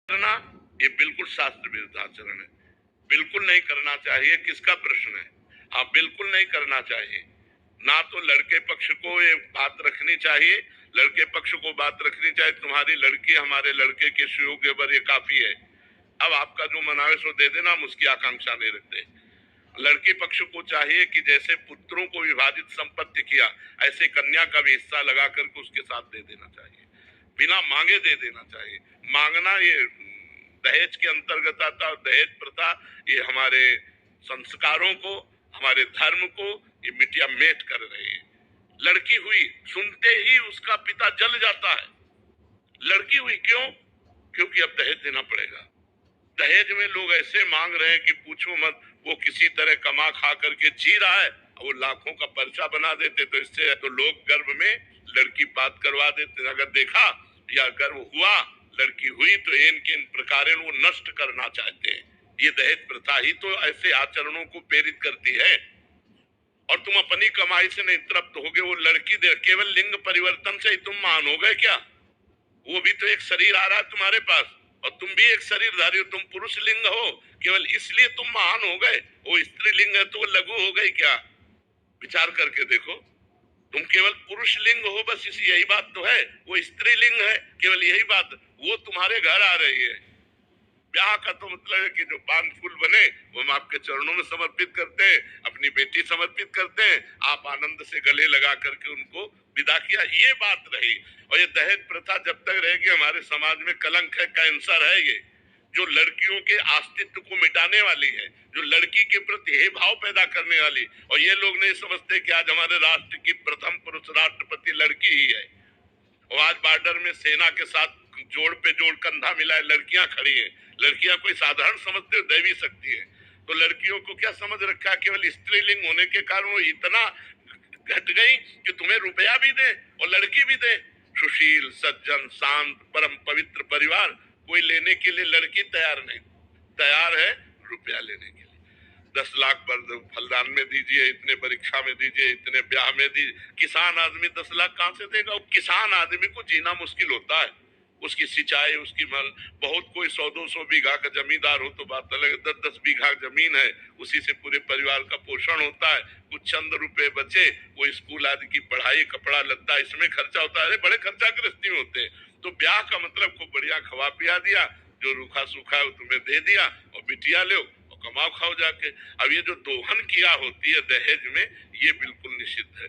करना ये बिल्कुल शास्त्र विरुद्ध आचरण है, बिल्कुल नहीं करना चाहिए। किसका प्रश्न है? हाँ, बिल्कुल नहीं करना चाहिए। ना तो लड़के पक्ष को ये बात रखनी चाहिए, लड़के पक्ष को बात रखनी चाहिए तुम्हारी लड़की हमारे लड़के के सुयोग पर ये काफी है, अब आपका जो मनावे सो दे देना, हम उसकी आकांक्षा नहीं रखते। लड़की पक्ष को चाहिए कि जैसे पुत्रों को विभाजित संपत्ति किया, ऐसे कन्या का भी हिस्सा लगा करके उसके साथ दे देना चाहिए, बिना मांगे दे देना चाहिए। मांगना ये दहेज के अंतर्गत आता, दहेज प्रथा ये हमारे संस्कारों को, हमारे धर्म को ये मिटिया मेट कर रही है। लड़की हुई सुनते ही उसका पिता जल जाता है। लड़की हुई क्यों? क्योंकि अब दहेज देना पड़ेगा। दहेज में लोग ऐसे मांग रहे हैं कि पूछो मत। वो किसी तरह कमा खा करके जी रहा है, वो लाखों का पर्चा बना देते, तो इससे तो लोग गर्भ में लड़की बात करवा देते। अगर देखा या गर्भ हुआ, लड़की हुई, तो इन प्रकार वो नष्ट करना चाहते हैं। ये दहेज प्रथा ही तो ऐसे आचरणों को प्रेरित करती है। और तुम अपनी कमाई से नहीं तृप्त होगे, वो लड़की दे, केवल लिंग परिवर्तन से ही तुम मान हो गए क्या? वो भी तो एक शरीर आ रहा है तुम्हारे पास, और तुम भी एक शरीरधारी हो, तुम पुरुष लिंग हो, केवल इसलिए तुम महान हो गए। वो स्त्री लिंग है तो वो लघु हो गई क्या? विचार करके देखो, तुम केवल पुरुष लिंग हो, बस इसी यही बात तो है। वो स्त्री लिंग है, केवल यही बात, वो तुम्हारे घर आ रही है। ब्याह का तो मतलब है कि जो पान फूल बने वो हम आपके चरणों में समर्पित करते हैं, अपनी बेटी समर्पित करते हैं, आप आनंद से गले लगा करके उनको विदा किया, ये बात रही। और ये दहेज प्रथा जब तक रहेगी हमारे समाज में कलंक है, कैंसर है ये, जो लड़कियों के अस्तित्व को मिटाने वाली है, जो लड़की के प्रति हे भाव पैदा करने वाली। और ये लोग नहीं समझते कि आज हमारे राष्ट्र की प्रथम पुरुष राष्ट्रपति लड़की ही है, और आज बॉर्डर में सेना के साथ जोड़ पे जोड़ कंधा मिलाए लड़कियां खड़ी हैं। लड़कियां कोई साधारण समझते हो, दैवी शक्ति है। तो लड़कियों को क्या समझ रखा है? केवल स्त्रीलिंग होने के कारण वो इतना घट गई कि तुम्हें रुपया भी दे और लड़की भी दे। सुशील, सज्जन, शांत, परम पवित्र परिवार, कोई लेने के लिए लड़की तैयार नहीं, तैयार है रुपया लेने के लिए। 10 लाख फलदान में दीजिए, इतने परीक्षा में दीजिए, इतने ब्याह में दीजिए। किसान आदमी 10 लाख कहां से देगा? किसान आदमी को जीना मुश्किल होता है, उसकी सिंचाई, उसकी मल, बहुत कोई 100-200 बीघा का जमींदार हो तो बात अलग है, 10-10 बीघा जमीन है, उसी से पूरे परिवार का पोषण होता है। कुछ चंद रुपए बचे, वो स्कूल आदि की पढ़ाई, कपड़ा लत्ता, इसमें खर्चा होता है। अरे बड़े खर्चा गृहस्थी में होते हैं। तो ब्याह का मतलब खूब बढ़िया खवा पिया दिया, जो रूखा सूखा है वो तुम्हें दे दिया, और बिटिया लो और कमाओ खाओ जाके। अब ये जो दोहन किया होती है दहेज में, ये बिल्कुल निषिद्ध है।